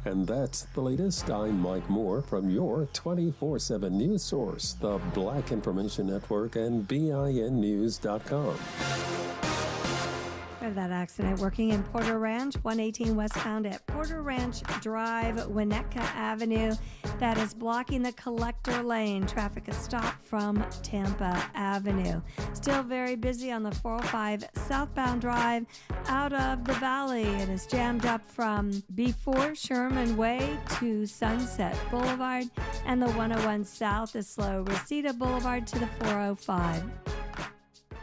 And that's the latest. I'm Mike Moore from your 24/7 news source, the Black Information Network and BINnews.com. Of that accident working in Porter Ranch, 118 westbound at Porter Ranch Drive, Winnetka Avenue. That is blocking the collector lane. Traffic is stopped from Tampa Avenue. Still very busy on the 405 southbound drive out of the valley. It is jammed up from before Sherman Way to Sunset Boulevard, and the 101 south is slow. Reseda Boulevard to the 405.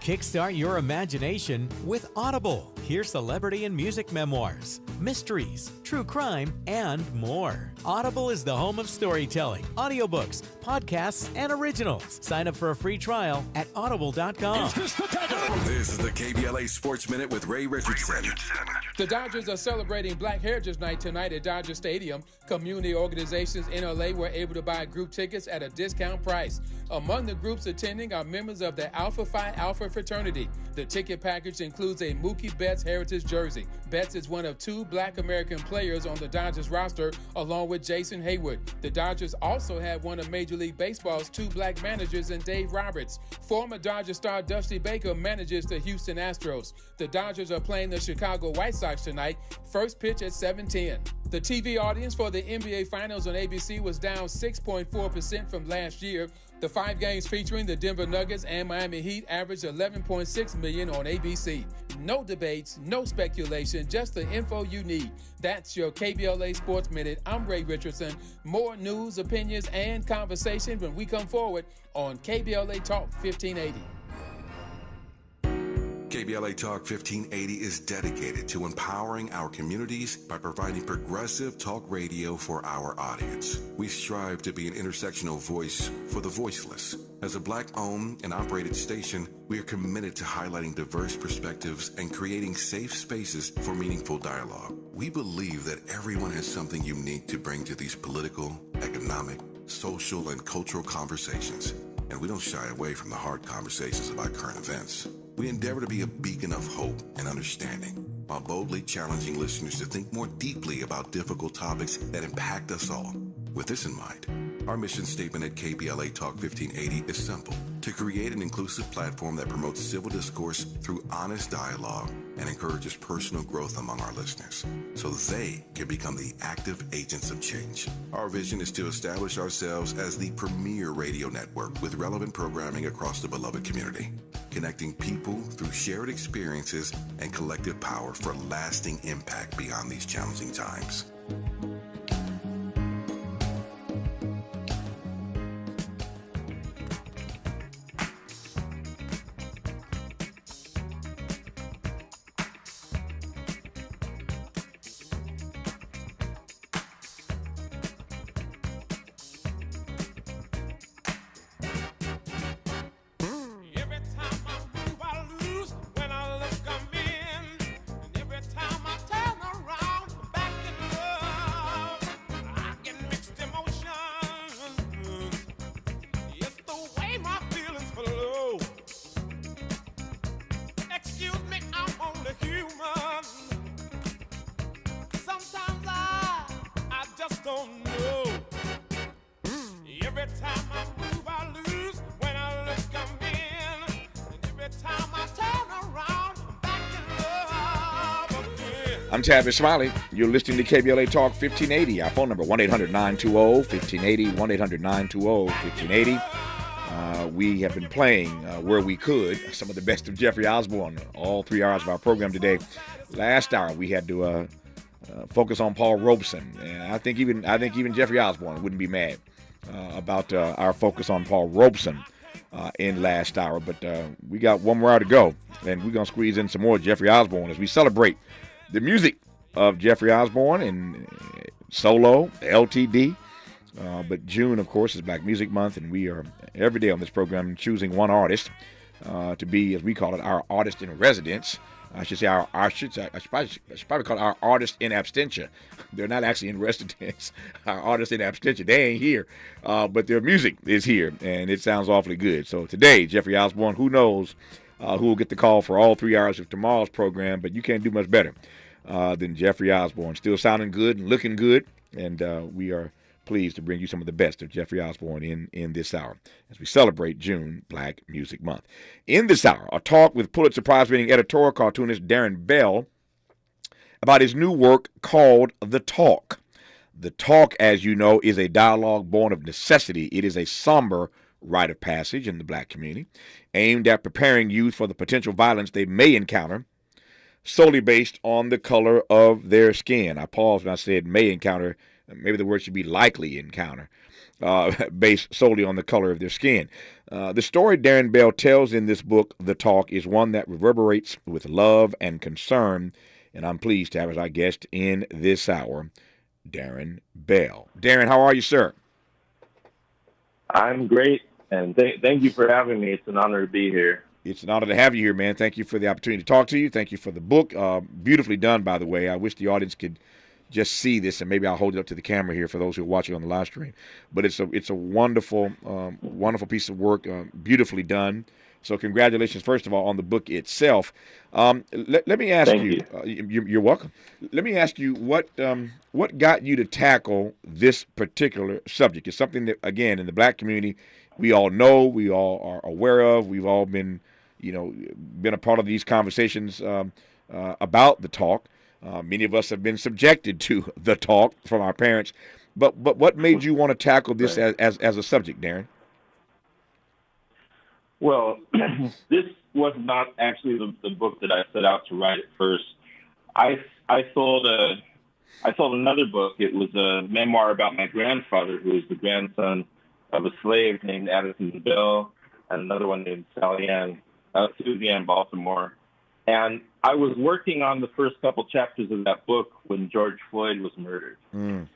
Kickstart your imagination with Audible. Hear celebrity and music memoirs, mysteries, true crime, and more. Audible is the home of storytelling, audiobooks, podcasts, and originals. Sign up for a free trial at audible.com. This is the KBLA Sports Minute with Ray Richardson. The Dodgers are celebrating Black Heritage Night tonight at Dodger Stadium. Community organizations in LA were able to buy group tickets at a discount price. Among the groups attending are members of the Alpha Phi Alpha fraternity. The ticket package includes a Mookie Betts Heritage jersey. Betts is one of two Black American players on the Dodgers roster, along with Jason Hayward. The Dodgers also have one of Major League Baseball's two Black managers in Dave Roberts. Former Dodger star Dusty Baker manages the Houston Astros. The Dodgers are playing the Chicago White Sox tonight. First pitch at 7:10. The TV audience for the NBA Finals on ABC was down 6.4% from last year. The 5 games featuring the Denver Nuggets and Miami Heat averaged 11.6 million on ABC. No debates, no speculation, just the info you need. That's your KBLA Sports Minute. I'm Ray Richardson. More news, opinions, and conversation when we come forward on KBLA Talk 1580. KBLA Talk 1580 is dedicated to empowering our communities by providing progressive talk radio for our audience. We strive to be an intersectional voice for the voiceless. As a Black-owned and operated station, we are committed to highlighting diverse perspectives and creating safe spaces for meaningful dialogue. We believe that everyone has something unique to bring to these political, economic, social, and cultural conversations, and we don't shy away from the hard conversations about current events. We endeavor to be a beacon of hope and understanding, while boldly challenging listeners to think more deeply about difficult topics that impact us all. With this in mind, our mission statement at KBLA Talk 1580 is simple: to create an inclusive platform that promotes civil discourse through honest dialogue and encourages personal growth among our listeners, so they can become the active agents of change. Our vision is to establish ourselves as the premier radio network with relevant programming across the beloved community, connecting people through shared experiences and collective power for lasting impact beyond these challenging times. I'm Tavis Smiley. You're listening to KBLA Talk 1580. Our phone number, 1-800-920-1580, 1-800-920-1580. We have been playing where we could some of the best of Jeffrey Osborne all 3 hours of our program today. Last hour we had to focus on Paul Robeson, and I think even Jeffrey Osborne wouldn't be mad about our focus on Paul Robeson in last hour. But we got one more hour to go, and we're gonna squeeze in some more Jeffrey Osborne as we celebrate the music of Jeffrey Osborne in solo, LTD. But June, of course, is Black Music Month, and we are every day on this program choosing one artist to be, as we call it, our artist in residence. I should probably call it our artist in absentia. They're not actually in residence. Our artist in absentia. They ain't here, but their music is here, and it sounds awfully good. So today, Jeffrey Osborne, who knows who will get the call for all 3 hours of tomorrow's program, but you can't do much better than Jeffrey Osborne. Still sounding good and looking good And we are pleased to bring you some of the best of Jeffrey Osborne in this hour as we celebrate June Black Music Month. In this hour, a talk with Pulitzer Prize-winning editorial cartoonist Darren Bell about his new work called The Talk. The Talk, as you know, is a dialogue born of necessity. It is a somber rite of passage in the black community, aimed at preparing youth for the potential violence they may encounter, solely based on the color of their skin. I paused when I said may encounter. Maybe the word should be likely encounter, based solely on the color of their skin. The story Darren Bell tells in this book, The Talk, is one that reverberates with love and concern, and I'm pleased to have as our guest in this hour, Darren Bell. Darren, how are you, sir? I'm great, and thank you for having me. It's an honor to be here. It's an honor to have you here, man. Thank you for the opportunity to talk to you. Thank you for the book. Beautifully done, by the way. I wish the audience could just see this, and maybe I'll hold it up to the camera here for those who are watching on the live stream. But it's a wonderful, wonderful piece of work, beautifully done. So congratulations, first of all, on the book itself. Let me ask you. You're welcome. Let me ask you what got you to tackle this particular subject. It's something that, again, in the black community, we all know, we all are aware of. We've all been a part of these conversations about the talk. Many of us have been subjected to the talk from our parents. But what made you want to tackle this as a subject, Darren? Well, this was not actually the book that I set out to write at first. I sold another book. It was a memoir about my grandfather, who was the grandson of a slave named Addison Bell, and another one named Susie Ann Baltimore. And I was working on the first couple chapters of that book when George Floyd was murdered, and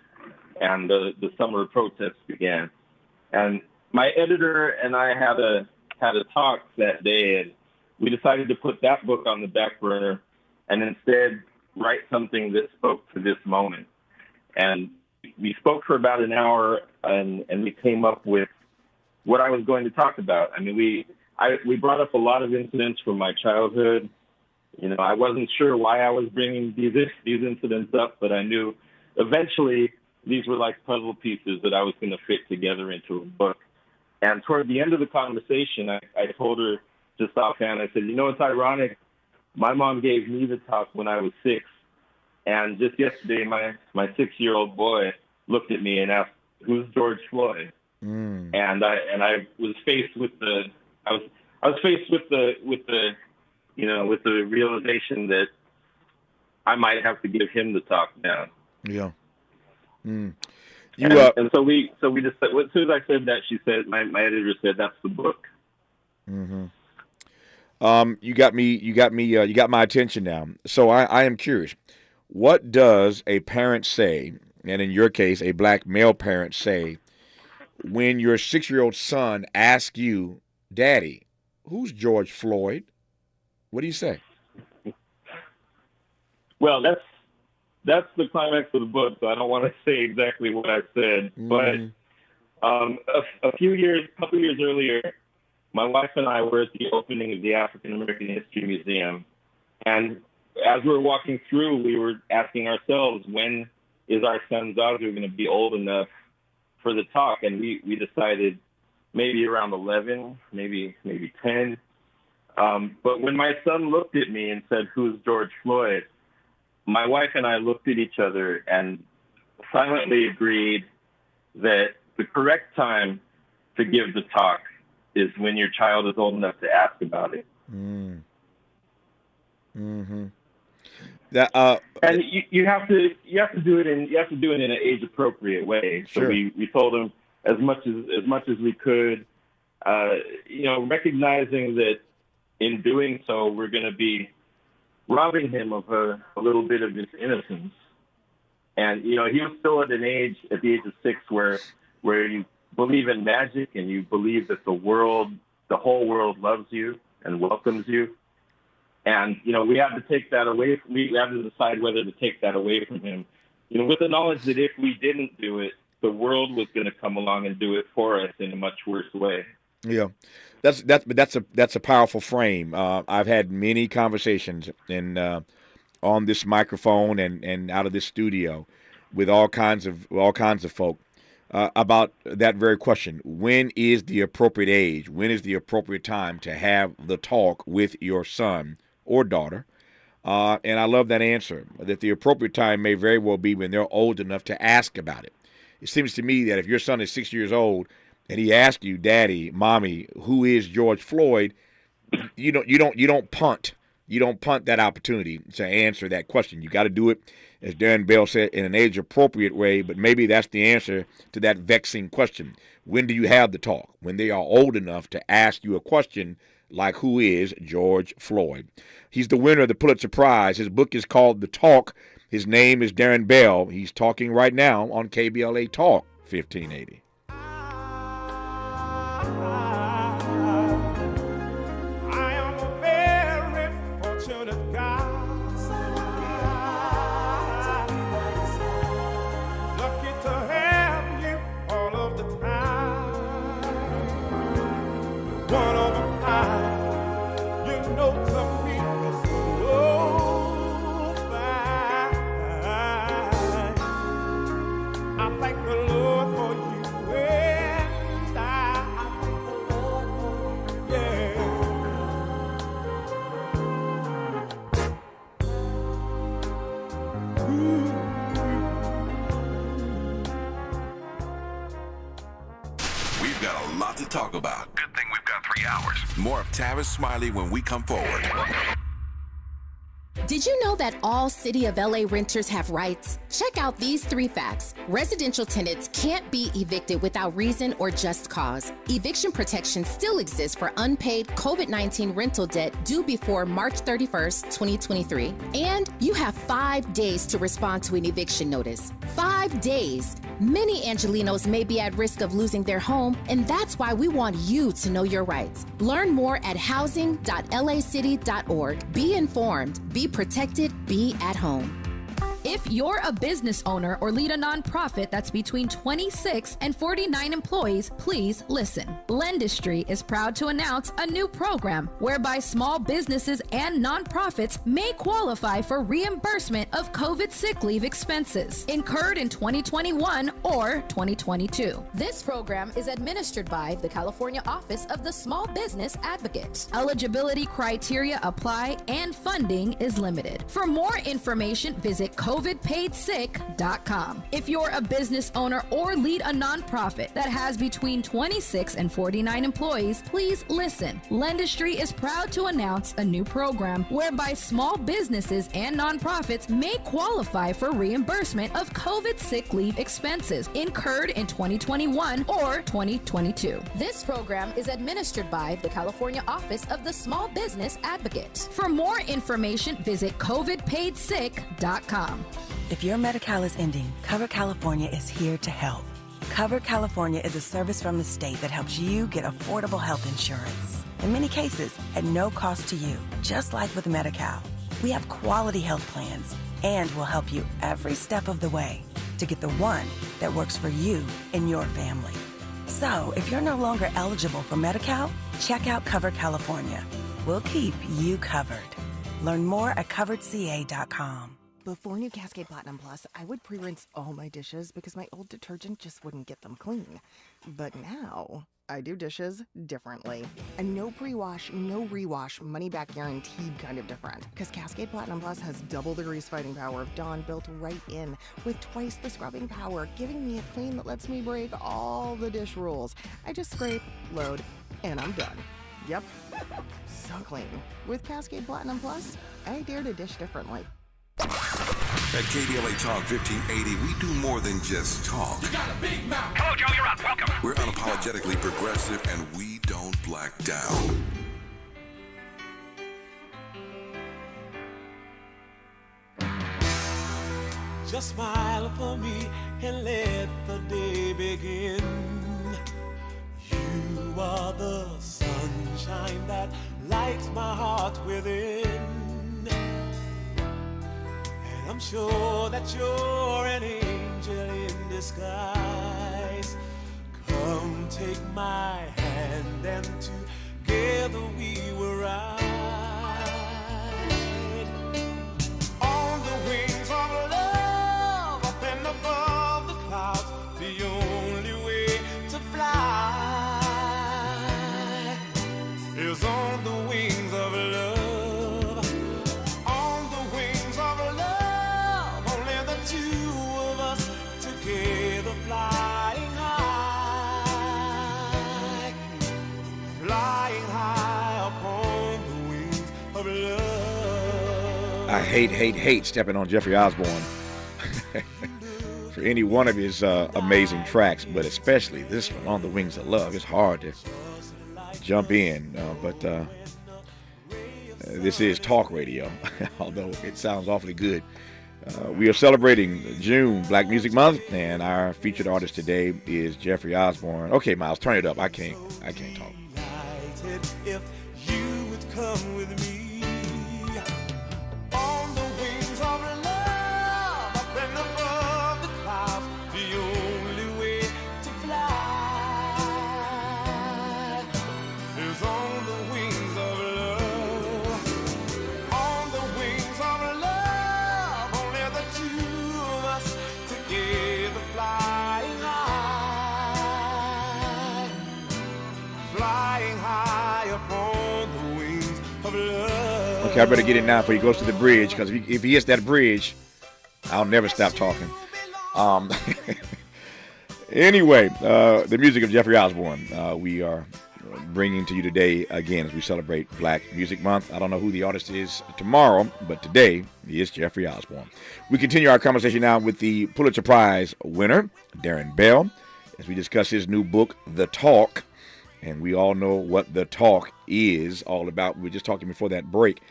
the summer protests began. And my editor and I had a talk that day, and we decided to put that book on the back burner and instead write something that spoke to this moment. And we spoke for about an hour, and we came up with what I was going to talk about. I mean, we brought up a lot of incidents from my childhood. I wasn't sure why I was bringing these incidents up, but I knew eventually these were like puzzle pieces that I was going to fit together into a book. And toward the end of the conversation, I told her just offhand, I said, it's ironic. My mom gave me the talk when I was 6. And just yesterday, my 6-year-old boy looked at me and asked, "Who's George Floyd?" And I was faced with the realization that I might have to give him the talk now. Yeah. And so we just, as soon as I said that, she said, my editor said, "That's the book." Mm-hmm. You got my attention now. So I am curious. What does a parent say, and in your case, a black male parent say, when your 6-year-old son asks you, "Daddy, who's George Floyd?" What do you say? Well, that's the climax of the book, so I don't want to say exactly what I said. But a couple years earlier, my wife and I were at the opening of the African American History Museum. And as we were walking through, we were asking ourselves, when is our son Zazu going to be old enough for the talk? And we decided maybe around 11, maybe 10. But when my son looked at me and said, "Who's George Floyd?" my wife and I looked at each other and silently agreed that the correct time to give the talk is when your child is old enough to ask about it. Mm-hmm. And you have to do it in an age appropriate way. So sure. we told him as much as we could, recognizing that in doing so we're going to be robbing him of a little bit of his innocence. And he was still at the age of 6 where you believe in magic and you believe that the whole world loves you and welcomes you. And we had to take that away. We had to decide whether to take that away from him. With the knowledge that if we didn't do it, the world was going to come along and do it for us in a much worse way. Yeah, that's a powerful frame. I've had many conversations on this microphone and out of this studio with all kinds of folk about that very question. When is the appropriate age? When is the appropriate time to have the talk with your son or daughter? And I love that answer, that the appropriate time may very well be when they're old enough to ask about it. It seems to me that if your son is 6 years old and he asks you, Daddy, Mommy, who is George Floyd, you don't punt. You don't punt that opportunity to answer that question. You got to do it, as Darren Bell said, in an age-appropriate way, but maybe that's the answer to that vexing question. When do you have the talk? When they are old enough to ask you a question like, who is George Floyd? He's the winner of the Pulitzer Prize. His book is called The Talk. His name is Darren Bell. He's talking right now on KBLA Talk 1580. To talk about. Good thing we've got 3 hours. More of Tavis Smiley when we come forward. Did you know that all City of LA renters have rights? Check out these 3 facts. Residential tenants can't be evicted without reason or just cause. Eviction protection still exists for unpaid COVID-19 rental debt due before March 31st, 2023. And you have 5 days to respond to an eviction notice. 5 days. Many Angelinos may be at risk of losing their home, and that's why we want you to know your rights. Learn more at housing.lacity.org. Be informed, be protected, be at home. If you're a business owner or lead a nonprofit that's between 26 and 49 employees, please listen. Blendistry is proud to announce a new program whereby small businesses and nonprofits may qualify for reimbursement of COVID sick leave expenses incurred in 2021 or 2022. This program is administered by the California Office of the Small Business Advocate. Eligibility criteria apply and funding is limited. For more information, visit COVIDPaidSick.com. If you're a business owner or lead a nonprofit that has between 26 and 49 employees, please listen. Lendistry is proud to announce a new program whereby small businesses and nonprofits may qualify for reimbursement of COVID sick leave expenses incurred in 2021 or 2022. This program is administered by the California Office of the Small Business Advocate. For more information, visit COVIDPaidSick.com. If your Medi-Cal is ending, Cover California is here to help. Cover California is a service from the state that helps you get affordable health insurance. In many cases, at no cost to you, just like with Medi-Cal. We have quality health plans, and we'll help you every step of the way to get the one that works for you and your family. So, if you're no longer eligible for Medi-Cal, check out Cover California. We'll keep you covered. Learn more at coveredca.com. Before new Cascade Platinum Plus, I would pre-rinse all my dishes because my old detergent just wouldn't get them clean. But now, I do dishes differently. A no pre-wash, no rewash, money-back guaranteed kind of different. Because Cascade Platinum Plus has double the grease-fighting power of Dawn built right in, with twice the scrubbing power, giving me a clean that lets me break all the dish rules. I just scrape, load, and I'm done. Yep, so clean. With Cascade Platinum Plus, I dare to dish differently. At KBLA Talk 1580, we do more than just talk. You got a big mouth. Hello, Joe, you're up. Welcome. We're unapologetically progressive, and we don't black down. Just smile for me and let the day begin. You are the sunshine that lights my heart within. I'm sure that you're an angel in disguise. Come take my hand and together we will ride on the wings of love up in the hate stepping on Jeffrey Osborne for any one of his amazing tracks, but especially this one, On the Wings of Love. It's hard to jump in, but this is talk radio, although it sounds awfully good. We are celebrating June, Black Music Month, and our featured artist today is Jeffrey Osborne. Okay, Miles, turn it up. I can't talk. If you would come with me on the wings of love, up and above the clouds, the only way to fly is on the wings of love. On the wings of love, only the two of us together flying high, flying high upon the wings of love. Okay, I better get in now before he goes to the bridge, because if he hits that bridge, I'll never stop talking. Anyway, the music of Jeffrey Osborne, we are bringing to you today again as we celebrate Black Music Month. I don't know who the artist is tomorrow, but today he is Jeffrey Osborne. We continue our conversation now with the Pulitzer Prize winner, Darren Bell, as we discuss his new book, The Talk. And we all know what The Talk is all about. We were just talking before that break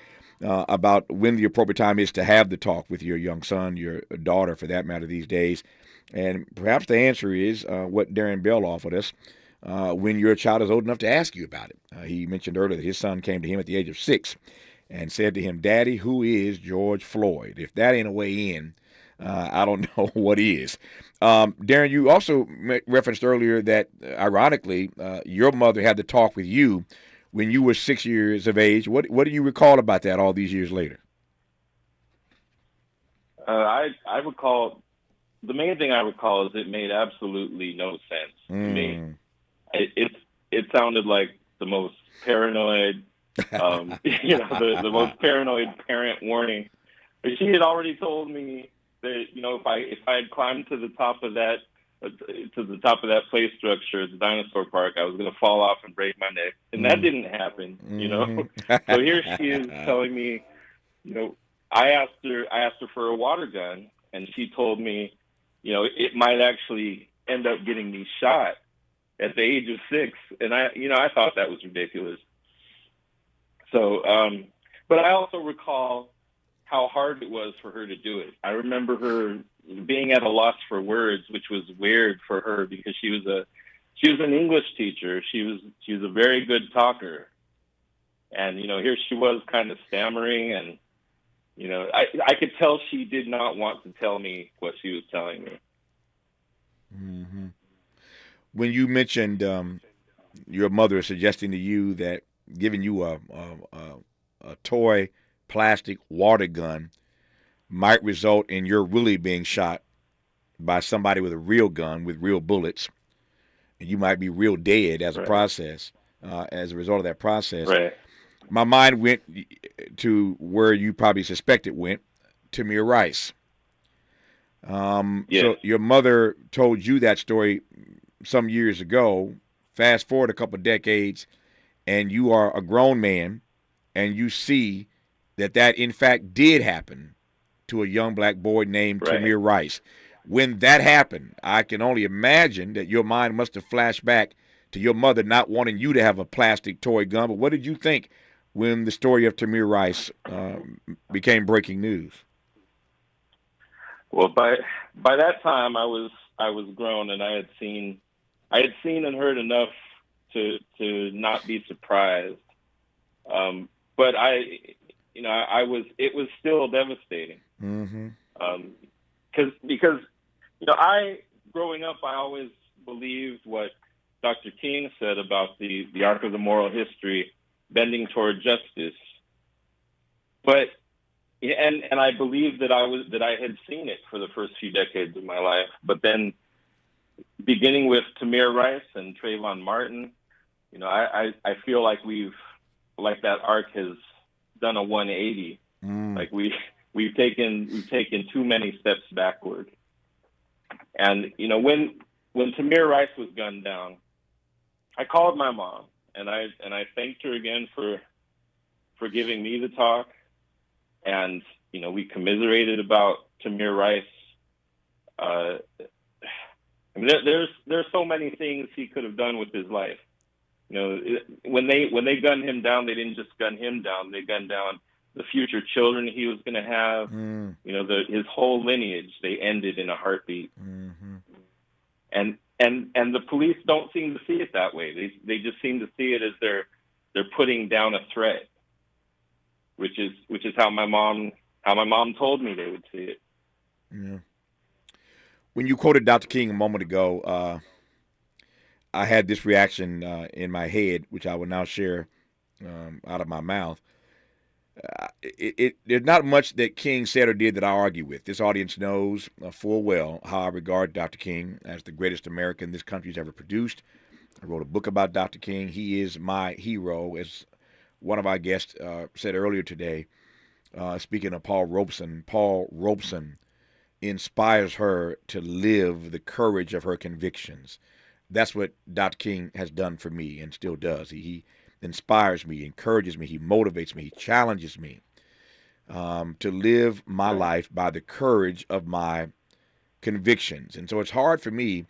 about when the appropriate time is to have the talk with your young son, your daughter for that matter these days. And perhaps the answer is what Darren Bell offered us when your child is old enough to ask you about it. He mentioned earlier that his son came to him at the age of 6 and said to him, "Daddy, who is George Floyd?" If that ain't a way in, I don't know what is. Darren, you also referenced earlier that, ironically, your mother had to talk with you when you were 6 years of age. What do you recall about that all these years later? I recall, the main thing I recall is it made absolutely no sense to me. It sounded like the most paranoid, the most paranoid parent warning. But she had already told me that, if I had climbed to the top of that play structure at the dinosaur park, I was going to fall off and break my neck, and that didn't happen. So here she is telling me, I asked her for a water gun, and she told me, it might actually end up getting me shot at the age of 6, and I thought that was ridiculous. So, but I also recall how hard it was for her to do it. I remember her being at a loss for words, which was weird for her because she was an English teacher. She was a very good talker, and here she was kind of stammering, and I could tell she did not want to tell me what she was telling me. Mm-hmm. When you mentioned your mother suggesting to you that giving you a toy plastic water gun might result in your really being shot by somebody with a real gun with real bullets, and you might be real dead as a process, as a result of that process. Right. My mind went to where you probably suspect it went, Tamir Rice. So your mother told you that story some years ago. Fast forward a couple of decades, and you are a grown man, and you see that in fact did happen to a young black boy named Tamir Rice. When that happened, I can only imagine that your mind must have flashed back to your mother not wanting you to have a plastic toy gun. But what did you think when the story of Tamir Rice became breaking news? Well, by that time, I was grown, and I had seen and heard enough to not be surprised. But it was still devastating. Mm-hmm. Because growing up, I always believed what Dr. King said about the arc of the moral history bending toward justice. But and I believed that I had seen it for the first few decades of my life. But then, beginning with Tamir Rice and Trayvon Martin, I feel like that arc has done a 180. Like we've taken too many steps backward. And when Tamir Rice was gunned down, I called my mom and I thanked her again for giving me the talk. And we commiserated about Tamir Rice. There's so many things he could have done with his life. When they gunned him down, they didn't just gun him down. They gunned down the future children he was going to have. His whole lineage. They ended in a heartbeat. And the police don't seem to see it that way. They just seem to see it as they're putting down a threat, which is how my mom told me they would see it. Yeah. When you quoted Dr. King a moment ago, I had this reaction in my head, which I will now share out of my mouth. There's not much that King said or did that I argue with. This audience knows full well how I regard Dr. King as the greatest American this country's ever produced. I wrote a book about Dr. King. He is my hero, as one of our guests said earlier today, speaking of Paul Robeson. Paul Robeson inspires her to live the courage of her convictions. That's what Dr. King has done for me and still does. He inspires me, encourages me, he motivates me, he challenges me to live my life by the courage of my convictions. And so it's hard for me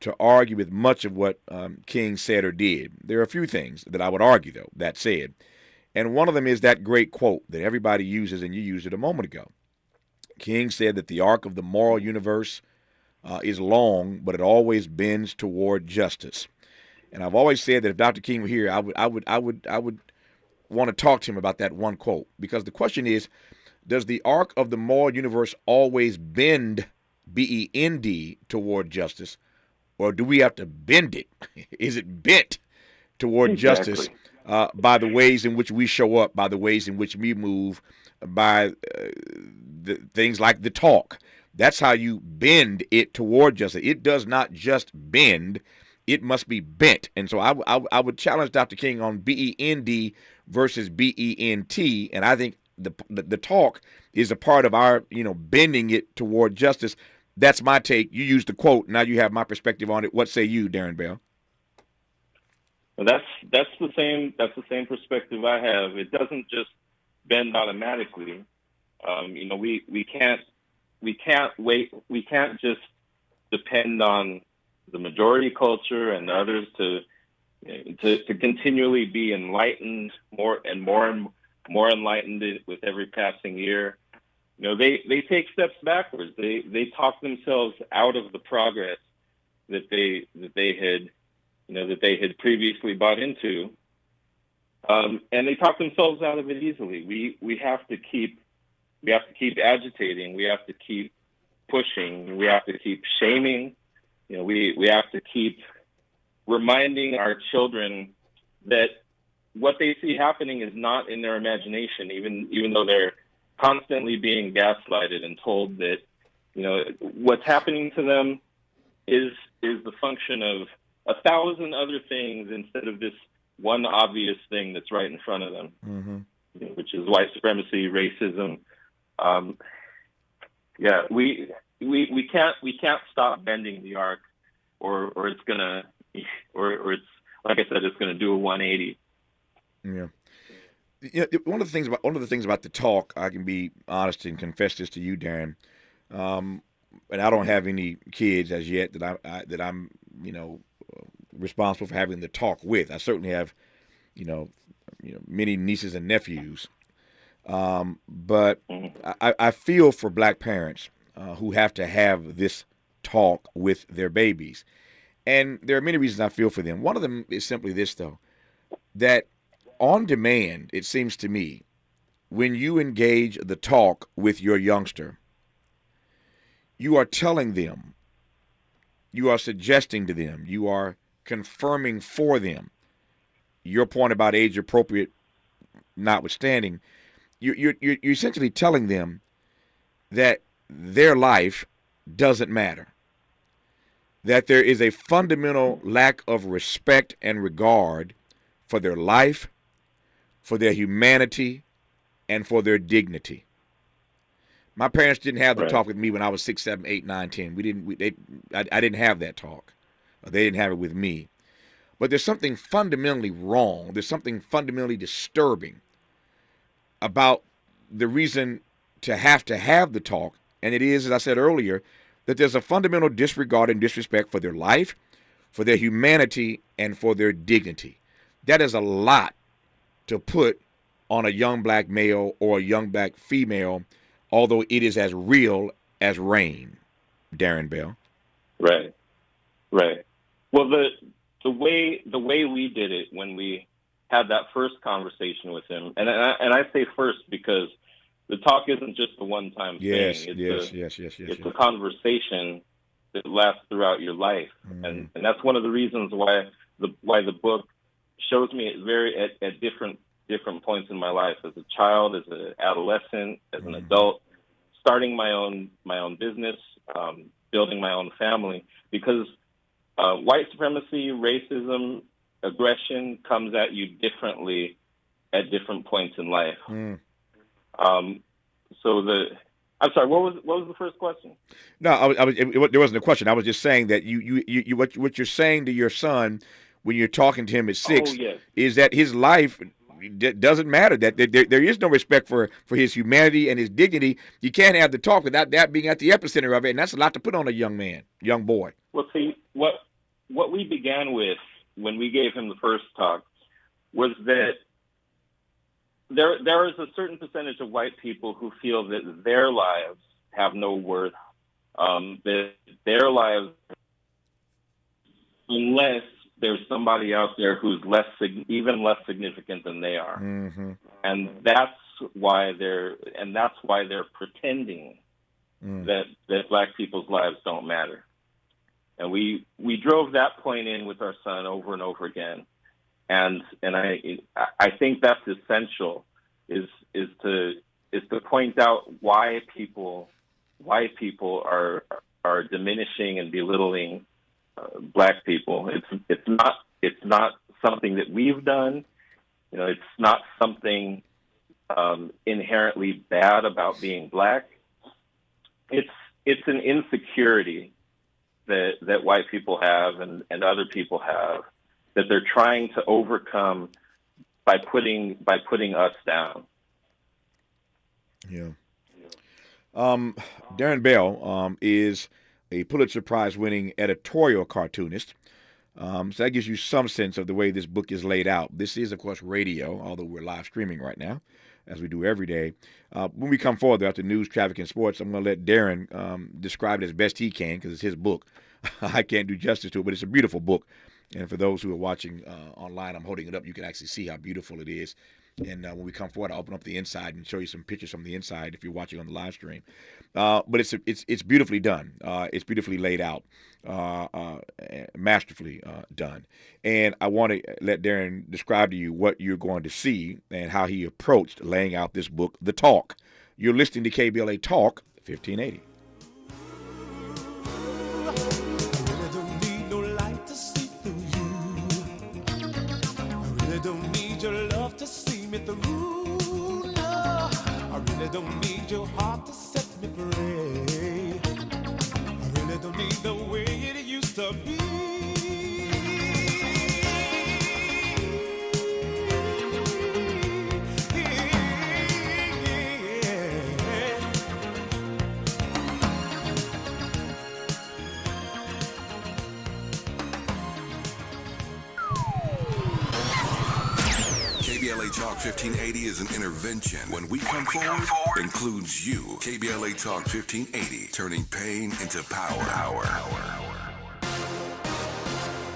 to argue with much of what King said or did. There are a few things that I would argue, though, that said. And one of them is that great quote that everybody uses, and you used it a moment ago. King said that the arc of the moral universe is long, but it always bends toward justice. And I've always said that if Dr. King were here, I would want to talk to him about that one quote, because the question is, does the arc of the moral universe always bend, B-E-N-D, toward justice, or do we have to bend it? Is it bent toward justice by the ways in which we show up, by the ways in which we move, by the things like the talk? That's how you bend it toward justice. It does not just bend, it must be bent. And so I would challenge Dr. King on B-E-N-D versus B-E-N-T, and I think the talk is a part of our, bending it toward justice. That's my take. You used the quote. Now you have my perspective on it. What say you, Darren Bell? Well, that's the same perspective I have. It doesn't just bend automatically. We can't wait. We can't just depend on the majority culture and others to continually be enlightened, more enlightened with every passing year. They take steps backwards. They talk themselves out of the progress that they had previously bought into, and they talk themselves out of it easily. We have to keep agitating. We have to keep pushing. We have to keep shaming. We have to keep reminding our children that what they see happening is not in their imagination, even though they're constantly being gaslighted and told that, what's happening to them is the function of 1,000 other things instead of this one obvious thing that's right in front of them, which is white supremacy, racism. We can't stop bending the arc, or it's gonna, or it's, like I said, it's gonna do a 180. Yeah. One of the things about the talk, I can be honest and confess this to you, Darren. And I don't have any kids as yet that I'm responsible for having the talk with. I certainly have many nieces and nephews. But I feel for black parents who have to have this talk with their babies. And there are many reasons I feel for them. One of them is simply this, though, that on demand, it seems to me, when you engage the talk with your youngster, you are telling them, you are suggesting to them, you are confirming for them your point about age appropriate notwithstanding. You're essentially telling them that their life doesn't matter, that there is a fundamental lack of respect and regard for their life, for their humanity, and for their dignity. My parents didn't have the talk with me when I was 6, 7, 8, 9, 10. I didn't have that talk. They didn't have it with me. But there's something fundamentally wrong. There's something fundamentally disturbing about the reason to have the talk, and it is, as I said earlier, that there's a fundamental disregard and disrespect for their life, for their humanity, and for their dignity. That is a lot to put on a young black male or a young black female, although it is as real as rain. Darren Bell. Right. Well, the way we did it when we had that first conversation with him, and I say first because the talk isn't just a one-time thing. It's a conversation that lasts throughout your life, and that's one of the reasons why the book shows me it at different points in my life, as a child, as an adolescent, as an adult, starting my own business, building my own family, because white supremacy, racism, aggression comes at you differently at different points in life. I'm sorry. What was the first question? No, there wasn't a question. I was just saying that what you're saying to your son when you're talking to him at 6 is that his life doesn't matter. That there is no respect for his humanity and his dignity. You can't have the talk without that being at the epicenter of it, and that's a lot to put on a young boy. Well, see, what we began with when we gave him the first talk was that there is a certain percentage of white people who feel that their lives have no worth, that their lives, unless there's somebody out there who's even less significant than they are, and that's why they're pretending that black people's lives don't matter. And we drove that point in with our son over and over again, and I think that's essential is to point out why people are diminishing and belittling black people. It's not something that we've done. It's not something inherently bad about being black. It's an insecurity that white people have and other people have that they're trying to overcome by putting us down. Yeah. Darren Bell is a Pulitzer Prize-winning editorial cartoonist. So that gives you some sense of the way this book is laid out. This is, of course, radio, although we're live streaming right now, as we do every day. When we come forward after news, traffic, and sports, I'm going to let Darren describe it as best he can, because it's his book. I can't do justice to it, but it's a beautiful book. And for those who are watching online, I'm holding it up. You can actually see how beautiful it is. And when we come forward, I'll open up the inside and show you some pictures from the inside if you're watching on the live stream. But it's beautifully done. It's beautifully laid out, masterfully done. And I want to let Darren describe to you what you're going to see and how he approached laying out this book, The Talk. You're listening to KBLA Talk 1580. Through, no, I really don't need your heart to set me free. I really don't need the way it used to be. KBLA Talk 1580 is an intervention. When we come forward, includes you. KBLA Talk 1580, turning pain into power.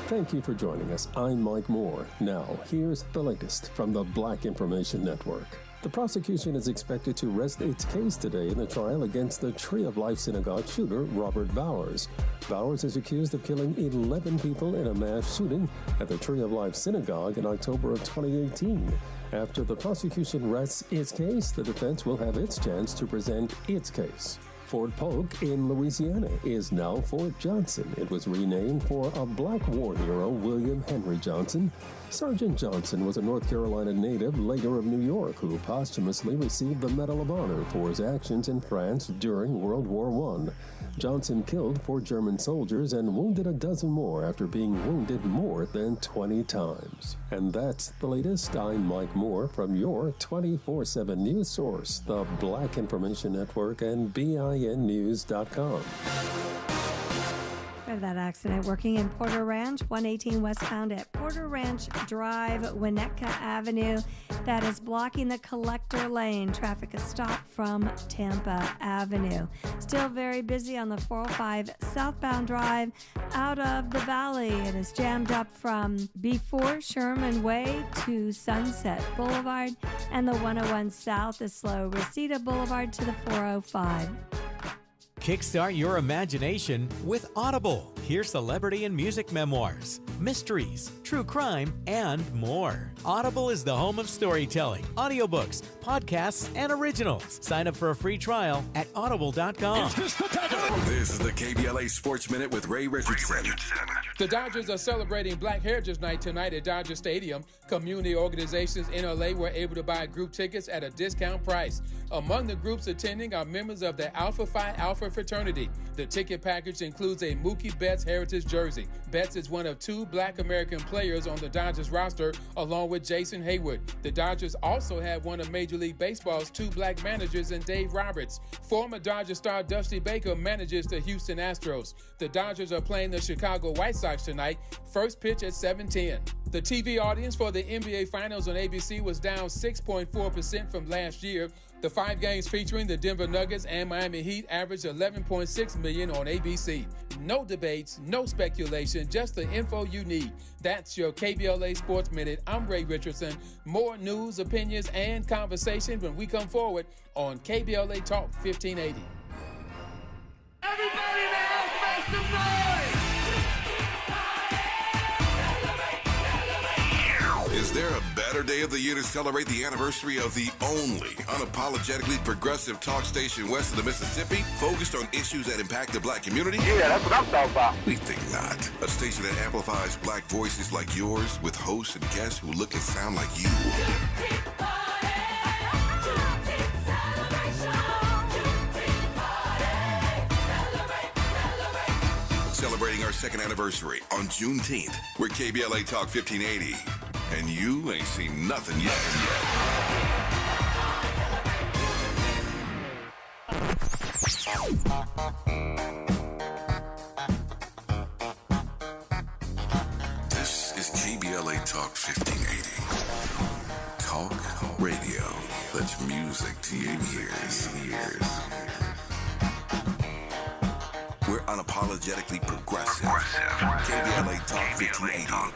Thank you for joining us. I'm Mike Moore. Now, here's the latest from the Black Information Network. The prosecution is expected to rest its case today in the trial against the Tree of Life synagogue shooter, Robert Bowers. Bowers is accused of killing 11 people in a mass shooting at the Tree of Life synagogue in October of 2018. After the prosecution rests its case, the defense will have its chance to present its case. Fort Polk in Louisiana is now Fort Johnson. It was renamed for a black war hero, William Henry Johnson. Sergeant Johnson was a North Carolina native, later of New York, who posthumously received the Medal of Honor for his actions in France during World War I. Johnson killed 4 German soldiers and wounded a dozen more after being wounded more than 20 times. And that's the latest. I'm Mike Moore from your 24/7 news source, the Black Information Network and BINnews.com. Of that accident working in Porter Ranch, 118 westbound at Porter Ranch Drive, Winnetka Avenue. That is blocking the collector lane. Traffic is stopped from Tampa Avenue. Still very busy on the 405 southbound drive out of the valley. It is jammed up from before Sherman Way to Sunset Boulevard, and the 101 south is slow. Reseda Boulevard to the 405. Kickstart your imagination with Audible. Hear celebrity and music memoirs, mysteries, true crime, and more. Audible is the home of storytelling, audiobooks, podcasts, and originals. Sign up for a free trial at audible.com. This is the KBLA Sports Minute with Ray Richardson. The Dodgers are celebrating Black Heritage Night tonight at Dodger Stadium. Community organizations in LA were able to buy group tickets at a discount price. Among the groups attending are members of the Alpha Phi Alpha fraternity. The ticket package includes a Mookie Betts Heritage jersey. Betts is one of 2 Black American players on the Dodgers roster, along with Jason Hayward. The Dodgers also have one of Major League Baseball's 2 Black managers in Dave Roberts. Former Dodger star Dusty Baker manages the Houston Astros. The Dodgers are playing the Chicago White Sox tonight. First pitch at 7:10. The TV audience for the NBA Finals on ABC was down 6.4% from last year. The 5 games featuring the Denver Nuggets and Miami Heat averaged 11.6 million on ABC. No debates, no speculation, just the info you need. That's your KBLA Sports Minute. I'm Ray Richardson. More news, opinions, and conversation when we come forward on KBLA Talk 1580. Everybody in the house, make some noise! Is there a better day of the year to celebrate the anniversary of the only unapologetically progressive talk station west of the Mississippi, focused on issues that impact the Black community? Yeah, that's what I'm talking about. We think not. A station that amplifies Black voices like yours with hosts and guests who look and sound like you. Celebrating our 2nd anniversary on Juneteenth. We're KBLA Talk 1580. And you ain't seen nothing yet. This is KBLA Talk 1580. Talk radio. That's music to your ears. We're unapologetically progressive. KBLA Talk 1580.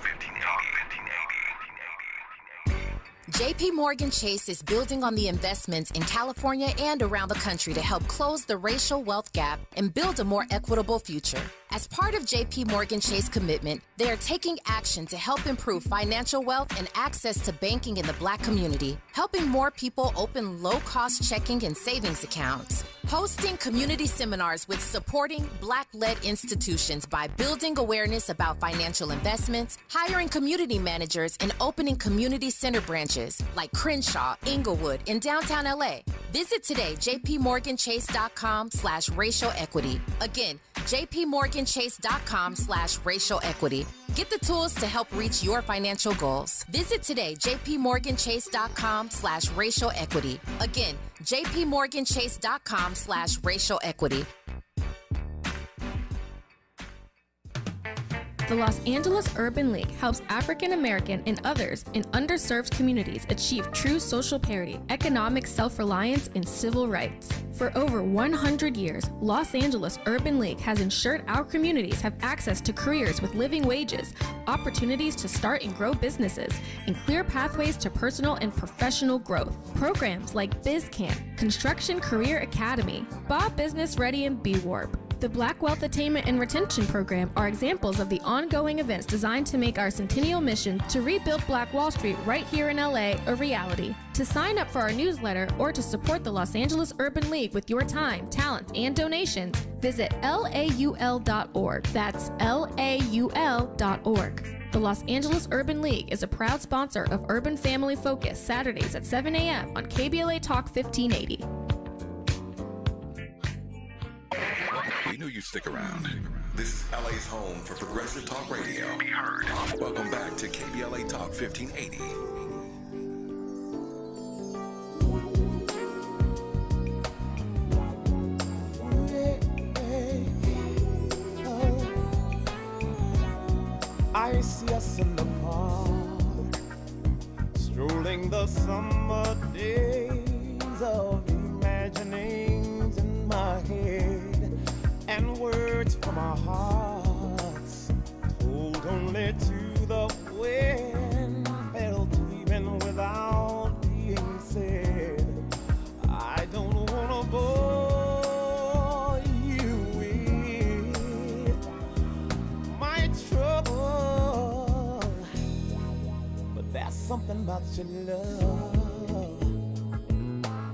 JP Morgan Chase is building on the investments in California and around the country to help close the racial wealth gap and build a more equitable future. As part of JP Morgan Chase commitment, they are taking action to help improve financial wealth and access to banking in the Black community, helping more people open low-cost checking and savings accounts, hosting community seminars with supporting Black-led institutions by building awareness about financial investments, hiring community managers, and opening community center branches like Crenshaw, Inglewood, in downtown LA. Visit today, jpmorganchase.com/racial equity. Again, jpmorganchase.com/racial equity. Get the tools to help reach your financial goals. Visit today, jpmorganchase.com/racial equity. Again, jpmorganchase.com/racial equity. The Los Angeles Urban League helps African American and others in underserved communities achieve true social parity, economic self-reliance, and civil rights. For over 100 years, Los Angeles Urban League has ensured our communities have access to careers with living wages, opportunities to start and grow businesses, and clear pathways to personal and professional growth. Programs like BizCamp, Construction Career Academy, Bob Business Ready, and B-Warp. The Black Wealth Attainment and Retention Program are examples of the ongoing events designed to make our centennial mission to rebuild Black Wall Street right here in LA a reality. To sign up for our newsletter or to support the Los Angeles Urban League with your time, talent, and donations, visit laul.org. That's laul.org. The Los Angeles Urban League is a proud sponsor of Urban Family Focus Saturdays at 7 a.m. on KBLA Talk 1580. We knew you'd stick around. This is LA's home for progressive talk radio. Be heard. Welcome back to KBLA Talk 1580. I see us in the park, strolling the summer days of imaginings in my head, and words from our hearts told only to the wind, felt even without being said. I don't wanna bore you with my trouble, but there's something about your love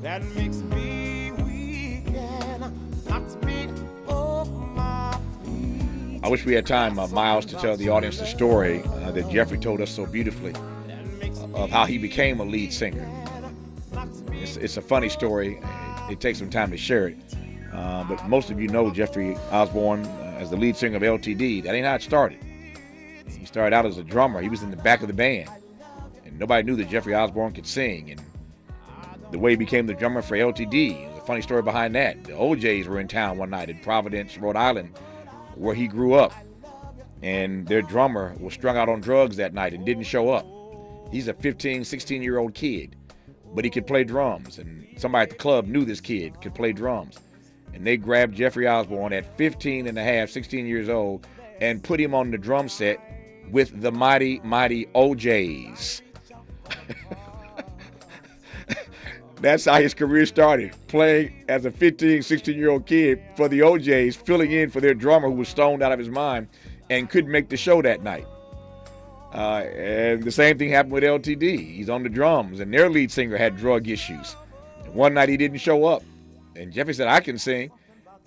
that makes me weak and knocks me off my feet. I wish we had time, Miles, to tell the audience the story that Jeffrey told us so beautifully of how he became a lead singer. It's a funny story. It takes some time to share it. But most of you know Jeffrey Osborne as the lead singer of LTD. That ain't how it started. He started out as a drummer. He was in the back of the band. And nobody knew that Jeffrey Osborne could sing. And the way he became the drummer for LTD, there's a funny story behind that. The OJs were in town one night in Providence, Rhode Island, where he grew up. And their drummer was strung out on drugs that night and didn't show up. He's a 15, 16-year-old kid, but he could play drums. And somebody at the club knew this kid could play drums. And they grabbed Jeffrey Osborne at 15 and a half, 16 years old, and put him on the drum set with the mighty, mighty OJs. That's how his career started, playing as a 15, 16-year-old kid for the OJs, filling in for their drummer who was stoned out of his mind and couldn't make the show that night. And the same thing happened with LTD. He's on the drums, and their lead singer had drug issues. And one night he didn't show up, and Jeffrey said, "I can sing,"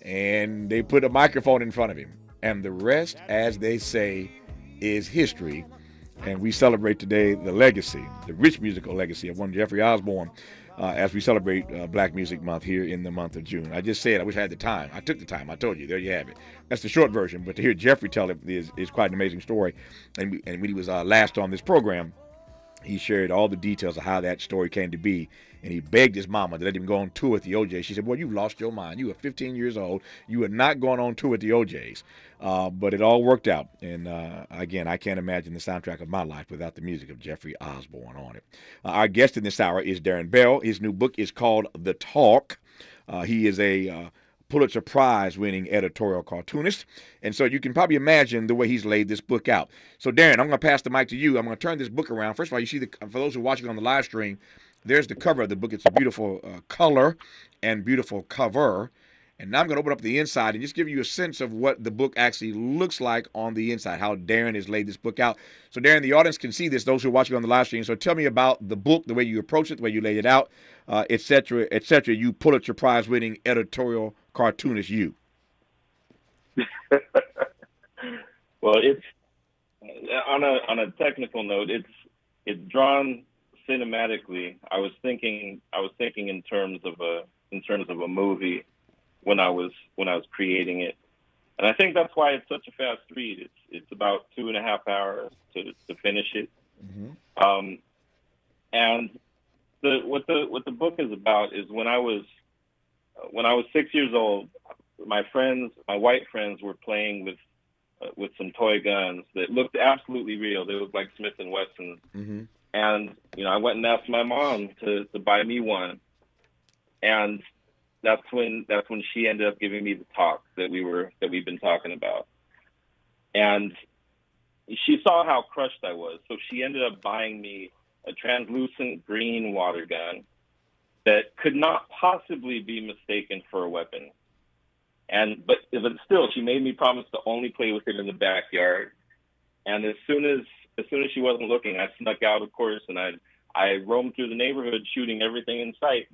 and they put a microphone in front of him. And the rest, as they say, is history. And we celebrate today the legacy, the rich musical legacy of one Jeffrey Osborne, as we celebrate Black Music Month here in the month of June. I just said, I wish I had the time. I took the time. I told you. There you have it. That's the short version. But to hear Jeffrey tell it is quite an amazing story. And when he was last on this program, he shared all the details of how that story came to be. And he begged his mama to let him go on tour with the OJs. She said, "Boy, you've lost your mind. You were 15 years old. You were not going on tour with the OJs." But it all worked out. And again, I can't imagine the soundtrack of my life without the music of Jeffrey Osborne on it. Our guest in this hour is Darren Bell. His new book is called The Talk. He is a Pulitzer Prize winning editorial cartoonist. And so you can probably imagine the way he's laid this book out. So Darren, I'm going to pass the mic to you. I'm going to turn this book around. First of all, you see, for those who are watching on the live stream, there's the cover of the book. It's a beautiful color and beautiful cover. And now I'm going to open up the inside and just give you a sense of what the book actually looks like on the inside, how Darren has laid this book out. So Darren, the audience can see this, those who are watching on the live stream. So tell me about the book, the way you approach it, the way you laid it out, et cetera, et cetera. You Pulitzer Prize winning editorial cartoonist, you. Well, it's on a technical note, it's drawn cinematically. I was thinking in terms of a movie when I was creating it, and I think that's why it's such a fast read. It's about 2.5 hours to finish it. Mm-hmm. And what the book is about is when I was 6 years old, my white friends were playing with some toy guns that looked absolutely real. They looked like Smith & Wessons. Mm-hmm. And, I went and asked my mom to buy me one. And that's when she ended up giving me the talk that we've been talking about. And she saw how crushed I was. So she ended up buying me a translucent green water gun that could not possibly be mistaken for a weapon. But still, she made me promise to only play with it in the backyard. And as soon as she wasn't looking, I snuck out, of course, and I roamed through the neighborhood shooting everything in sight,